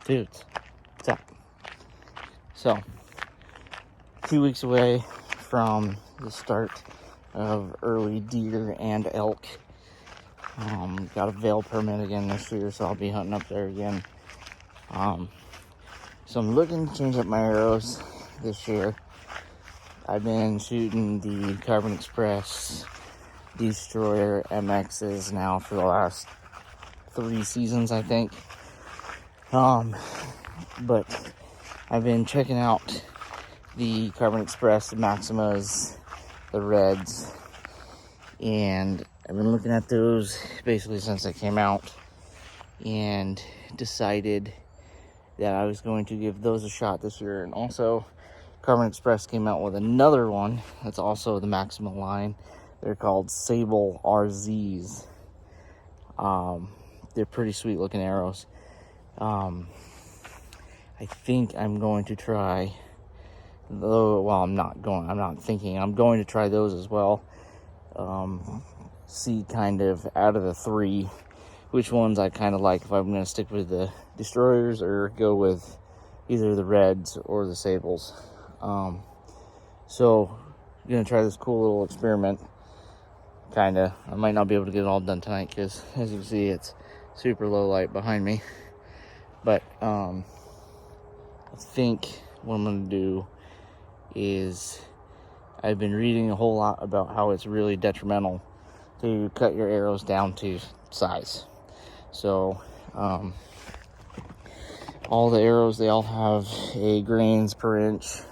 Dudes, what's up? So, 2 weeks away from the start of early deer and elk. Got a veil permit again this year, so I'll be hunting up there again. So I'm looking to change up my arrows this year. I've been shooting the Carbon Express Destroyer MXs now for the last 3 seasons, I think. But I've been checking out the Carbon Express, the Maximas, the Reds, and I've been looking at those basically since they came out, and decided that I was going to give those a shot this year. And also, Carbon Express came out with another one that's also the Maxima line. They're called Sable RZs. They're pretty sweet looking arrows. I think I'm going to try, I'm going to try those as well. See kind of out of the 3, which ones I kind of like, if I'm going to stick with the Destroyers or go with either the Reds or the Sables. So I'm going to try this cool little experiment. I might not be able to get it all done tonight because, as you can see, it's super low light behind me. But I think what I'm going to do is, I've been reading a whole lot about how it's really detrimental to cut your arrows down to size. So all the arrows, they all have a grains per inch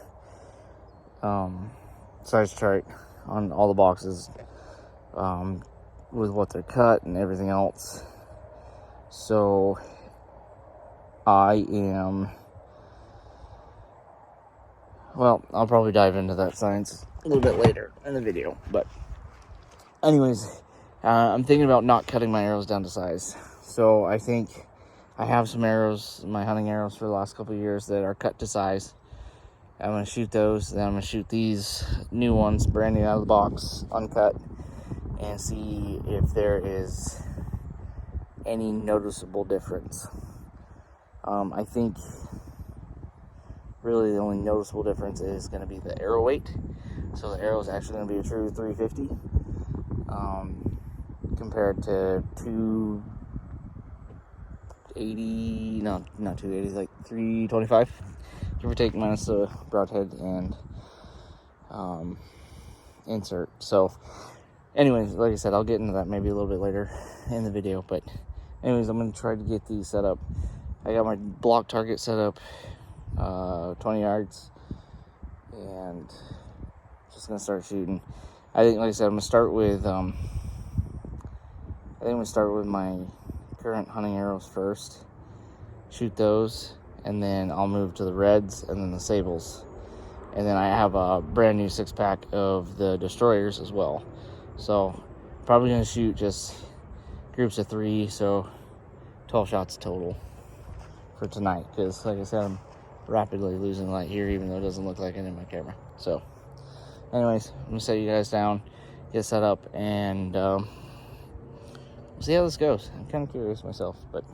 size chart on all the boxes, with what they're cut and everything else. So I'll probably dive into that science a little bit later in the video. But anyways, I'm thinking about not cutting my arrows down to size. So I think I have some arrows, my hunting arrows for the last couple of years, that are cut to size. I'm going to shoot those, then I'm going to shoot these new ones, brand new out of the box, uncut, and see if there is any noticeable difference. I think really the only noticeable difference is going to be the arrow weight. So the arrow is actually going to be a true 350 compared to 280, no, not 280, like 325, give or take, minus the broadhead and insert. So anyways, like I said, I'll get into that maybe a little bit later in the video. But anyways, I'm going to try to get these set up. I got my block target set up, 20 yards, and just gonna start shooting. I think, like I said, I'm gonna start with my current hunting arrows first, shoot those, and then I'll move to the Reds and then the Sables, and then I have a brand new 6-pack of the Destroyers as well. So probably gonna shoot just groups of 3, so 12 shots total for tonight, because like I said, I'm rapidly losing light here, even though it doesn't look like it in my camera. So anyways, I'm gonna set you guys down, get set up, and we'll see how this goes. I'm kind of curious myself, but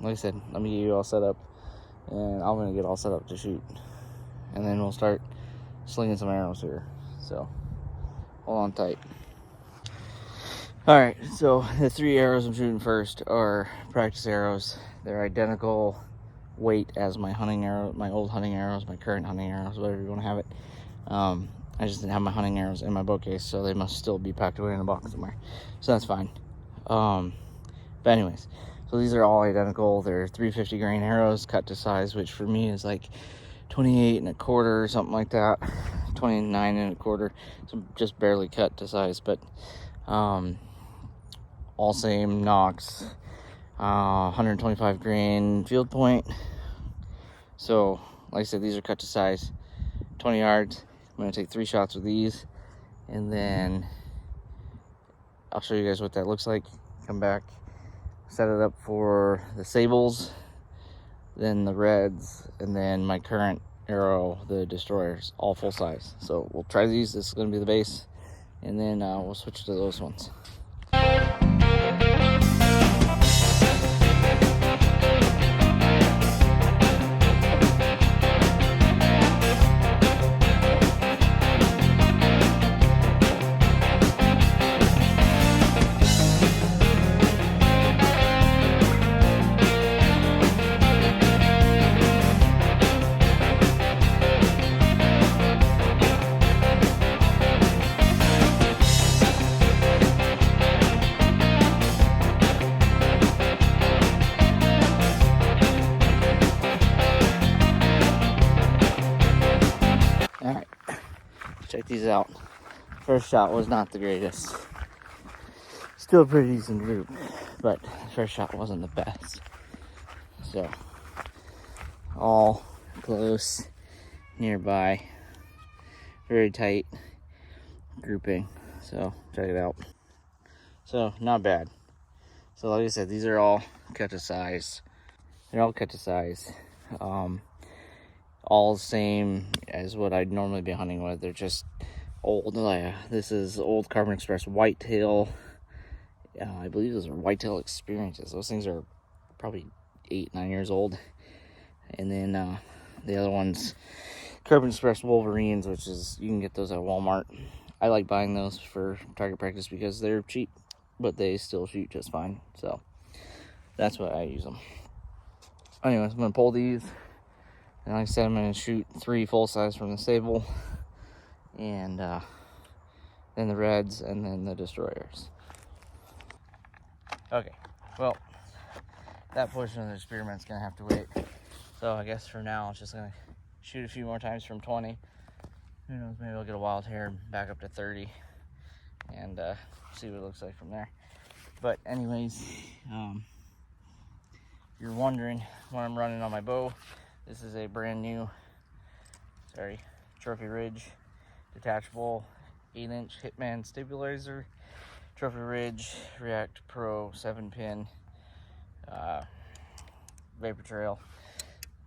like I said, let me get you all set up, and I'm gonna get all set up to shoot, and then we'll start slinging some arrows here. So hold on tight. Alright, so the 3 arrows I'm shooting first are practice arrows. They're identical weight as my hunting arrow, my old hunting arrows, my current hunting arrows, whatever you want to have it. I just didn't have my hunting arrows in my bow case, so they must still be packed away in a box somewhere. So that's fine. But anyways, so these are all identical. They're 350 grain arrows, cut to size, which for me is like 28 1/4 or something like that. 29 1/4. So just barely cut to size, but all same Knox, 125 grain field point. So like I said, these are cut to size, 20 yards. I'm going to take 3 shots with these, and then I'll show you guys what that looks like. Come back, set it up for the Sables, then the Reds, and then my current arrow, the Destroyers, all full size. So we'll try these. This is going to be the base, and then we'll switch to those ones. she's out. First shot was not the greatest. Still a pretty decent group, but first shot wasn't the best. So, all close, nearby, very tight grouping. So, check it out. So, not bad. So, like I said, these are all cut to size. They're all cut to size. All the same as what I'd normally be hunting with. They're just old. This is old Carbon Express whitetail. I believe those are whitetail experiences. Those things are probably 8-9 years old. And then the other one's Carbon Express Wolverines, which is, you can get those at Walmart. I like buying those for target practice because they're cheap, but they still shoot just fine. So that's why I use them. Anyways, I'm gonna pull these, and like I said, I'm gonna shoot 3 full size from the Sable, and then the Reds, and then the Destroyers. Okay, well, that portion of the experiment's gonna have to wait. So I guess for now, it's just gonna shoot a few more times from 20. Who knows, maybe I'll get a wild hair back up to 30, and see what it looks like from there. But anyways, you're wondering what I'm running on my bow. This is a brand new, Trophy Ridge detachable 8-inch Hitman stabilizer. Trophy Ridge React Pro 7-pin vapor trail.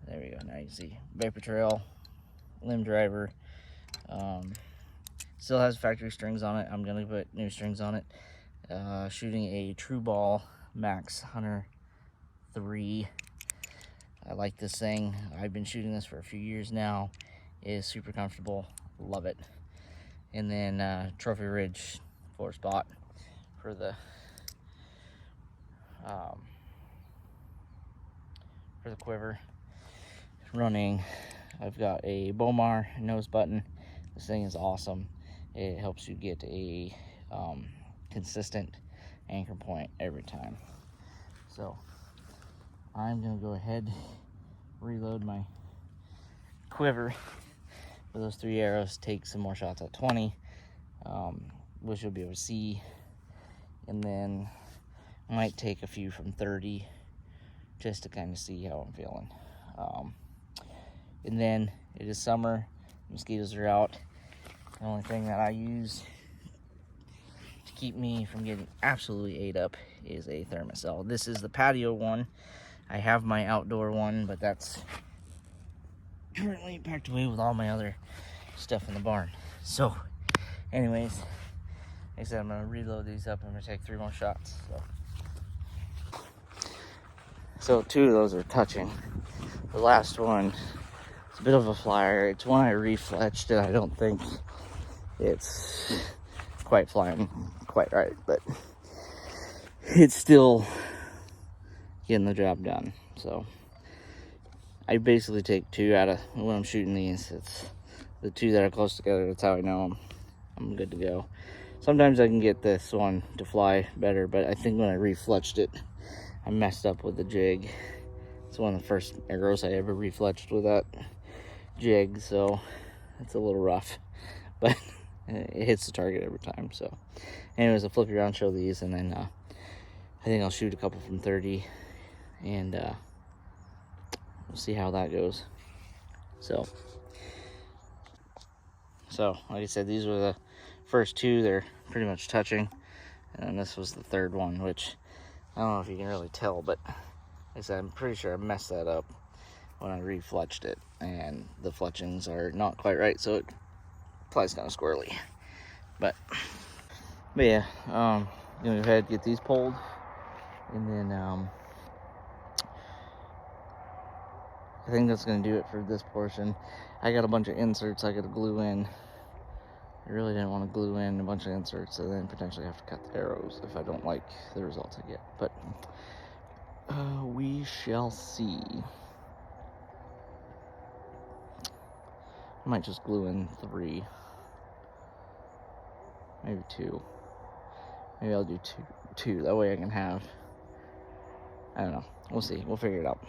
There we go, now you see vapor trail, limb driver. Still has factory strings on it. I'm gonna put new strings on it. Shooting a True Ball Max Hunter 3. I like this thing. I've been shooting this for a few years now. It is super comfortable. Love it. And then Trophy Ridge 4-spot for the quiver. Running, I've got a Bomar nose button. This thing is awesome. It helps you get a consistent anchor point every time. So I'm gonna go ahead, reload my quiver with those 3 arrows, take some more shots at 20, which you'll be able to see, and then I might take a few from 30 just to kind of see how I'm feeling. And then it is summer, mosquitoes are out. The only thing that I use to keep me from getting absolutely ate up is a Thermacell. This is the patio one. I have my outdoor one, but that's currently packed away with all my other stuff in the barn. So anyways, like I said, I'm gonna reload these up. I'm gonna take 3 more shots. So 2 of those are touching. The last one, it's a bit of a flyer. It's one I refletched, and I don't think it's quite flying quite right, but it's still getting the job done. So I basically take 2 out of, when I'm shooting these, it's the 2 that are close together. That's how I know I'm good to go. Sometimes I can get this one to fly better, but I think when I refletched it, I messed up with the jig. It's one of the first arrows I ever refletched with that jig, so it's a little rough, but it hits the target every time. So anyways, I'll flip around, show these, and then I think I'll shoot a couple from 30, and we'll see how that goes. So like I said, these were the first 2. They're pretty much touching, and then this was the 3rd one, which I don't know if you can really tell, but like I said, I'm pretty sure I messed that up when I refletched it, and the fletchings are not quite right, so it flies kind of squirrely. But yeah, I'm gonna go ahead and get these pulled, and then I think that's gonna do it for this portion. I got a bunch of inserts I gotta glue in. I really didn't want to glue in a bunch of inserts and then potentially have to cut the arrows if I don't like the results I get. But we shall see. I might just glue in 3, maybe 2. Maybe I'll do two. That way I can have, I don't know. We'll see. We'll figure it out.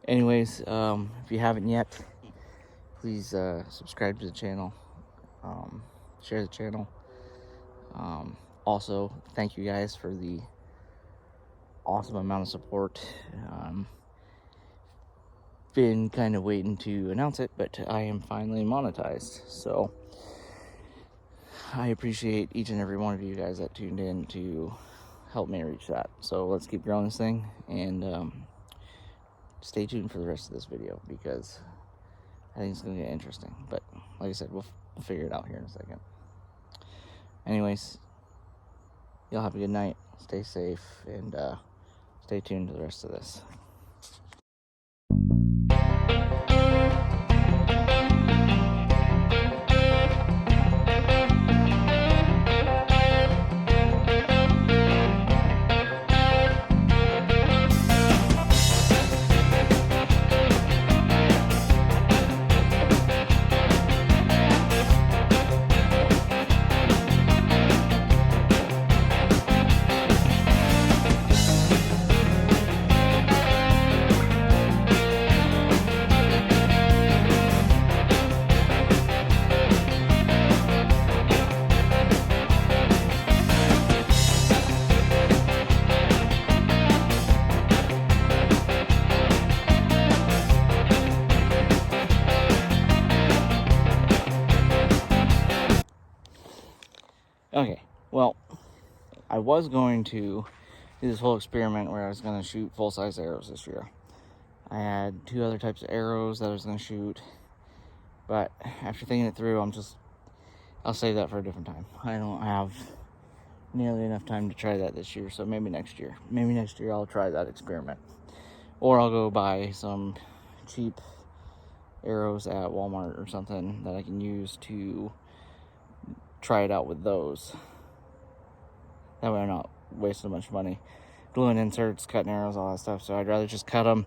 Anyways, if you haven't yet, please subscribe to the channel, share the channel. Also, thank you guys for the awesome amount of support. Been kind of waiting to announce it, but I am finally monetized. So I appreciate each and every one of you guys that tuned in to help me reach that. So let's keep growing this thing, and stay tuned for the rest of this video, because I think it's going to get interesting. But like I said, we'll figure it out here in a second. Anyways, y'all have a good night. Stay safe, and stay tuned to the rest of this. Okay, well, I was going to do this whole experiment where I was going to shoot full-size arrows this year. I had 2 other types of arrows that I was going to shoot, but after thinking it through, I'll save that for a different time. I don't have nearly enough time to try that this year, so maybe next year. Maybe next year I'll try that experiment. Or I'll go buy some cheap arrows at Walmart or something that I can use to try it out with those. That way I'm not wasting a bunch of money gluing inserts, cutting arrows, all that stuff. So I'd rather just cut them.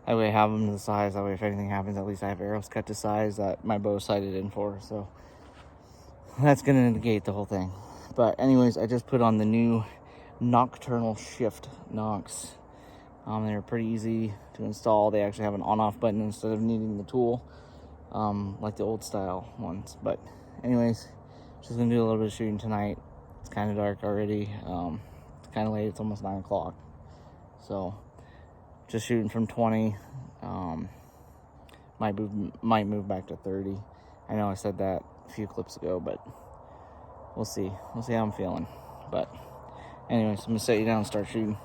That way I have them to the size. That way if anything happens, at least I have arrows cut to size that my bow's sighted in for. So that's going to negate the whole thing. But anyways, I just put on the new Nocturnal Shift Nox. They're pretty easy to install. They actually have an on-off button instead of needing the tool, like the old style ones. But anyways, just gonna do a little bit of shooting tonight. It's kind of dark already. It's kind of late. It's almost 9 o'clock. So just shooting from 20. Might move back to 30. I know I said that a few clips ago, but we'll see. We'll see how I'm feeling. But anyways, I'm gonna set you down and start shooting.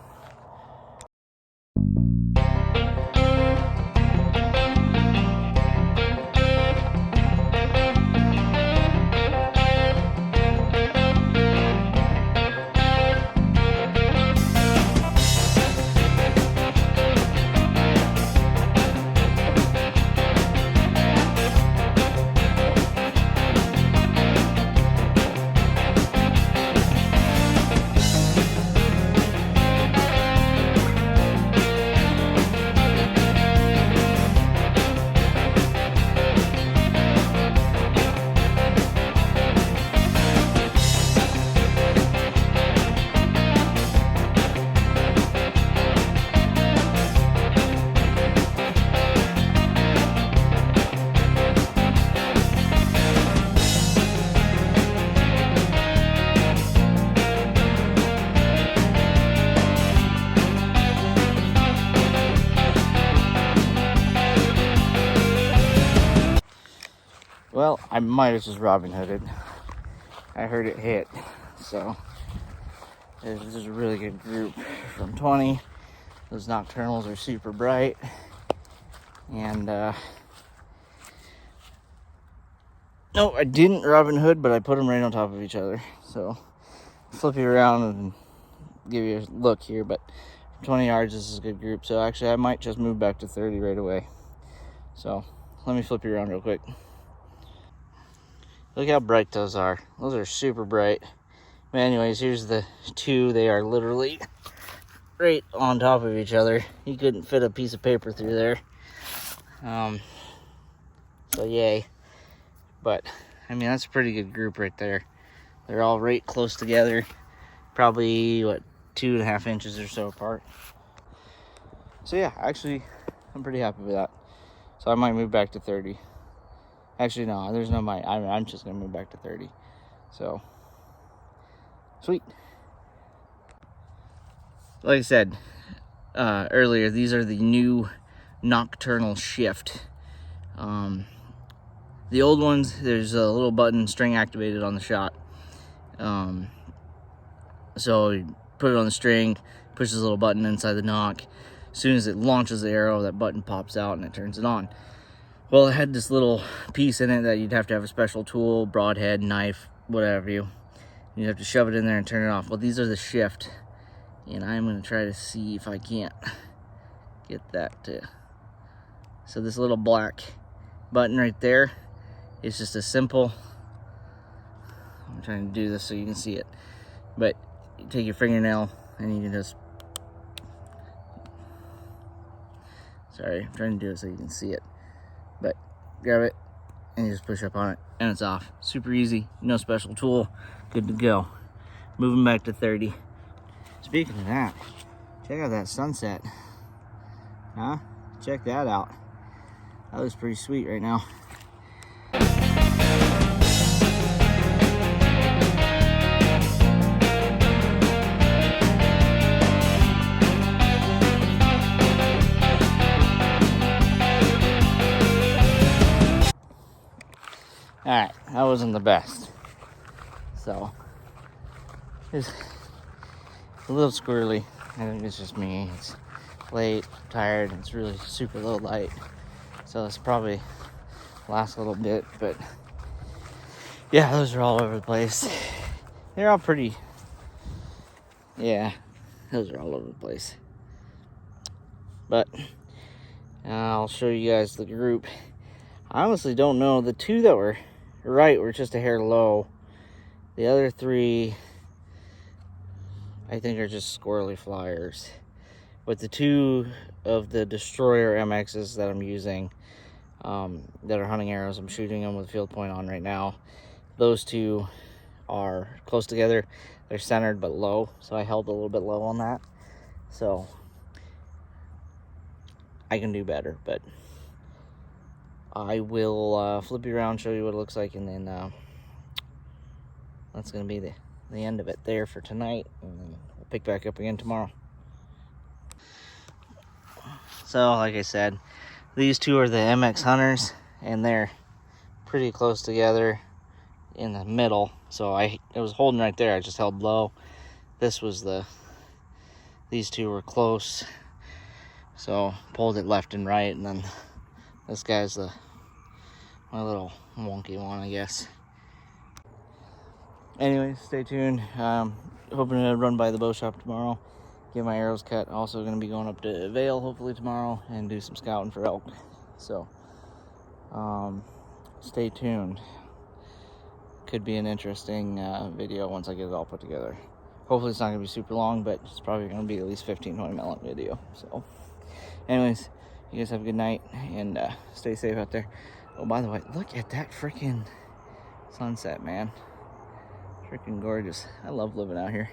Well, I might have just Robin Hooded. I heard it hit, so this is a really good group from 20. Those nocturnals are super bright, and no, I didn't Robin Hood, but I put them right on top of each other. So flip you around and give you a look here, but from 20 yards, this is a good group. So actually, I might just move back to 30 right away. So let me flip you around real quick. Look how bright those are. Those are super bright. But anyways, here's the 2. They are literally right on top of each other. You couldn't fit a piece of paper through there. So yay. But I mean, that's a pretty good group right there. They're all right close together. Probably, what, 2.5 inches or so apart. So yeah, actually, I'm pretty happy with that. So I might move back to 30. Actually, no, there's no might. I'm just gonna move back to 30. So, sweet. Like I said earlier, these are the new nocturnal shift. The old ones, there's a little button string activated on the shot. So you put it on the string, push this little button inside the nock. As soon as it launches the arrow, that button pops out and it turns it on. Well, it had this little piece in it that you'd have to have a special tool, broadhead, knife, whatever you'd have to shove it in there and turn it off. Well, these are the shift, and I'm going to try to see if I can't get that to... So this little black button right there is just a simple... I'm trying to do this so you can see it. But you take your fingernail and you can just... Sorry, I'm trying to do it so you can see it. But grab it and you just push up on it and it's off. Super easy, no special tool, good to go. Moving back to 30. Speaking of that, check out that sunset. Huh? Check that out. That looks pretty sweet right now. Alright, that wasn't the best. So, it's a little squirrely. I think it's just me. It's late, I'm tired, and it's really super low light. So it's probably last a little bit, but yeah, those are all over the place. They're all pretty, yeah, those are all over the place. But I'll show you guys the group. I honestly don't know. The two that were right were just a hair low. The other three, I think, are just squirrely flyers. But the two of the Destroyer MXs that I'm using, that are hunting arrows, I'm shooting them with field point on right now. Those two are close together. They're centered but low, so I held a little bit low on that. So I can do better, but I will flip you around, show you what it looks like, and then that's going to be the end of it there for tonight, and then we'll pick back up again tomorrow. So, like I said, these two are the MX Hunters, and they're pretty close together in the middle. So it was holding right there, I just held low. This was these two were close, so pulled it left and right, and then this guy's my little wonky one, I guess. Anyways, stay tuned. Hoping to run by the bow shop tomorrow, get my arrows cut. Also going to be going up to Vale hopefully tomorrow and do some scouting for elk. So stay tuned. Could be an interesting video once I get it all put together. Hopefully it's not going to be super long, but it's probably going to be at least 15-20 minute video. So anyways, you guys have a good night and stay safe out there. Oh, by the way, look at that freaking sunset, man. Freaking gorgeous. I love living out here.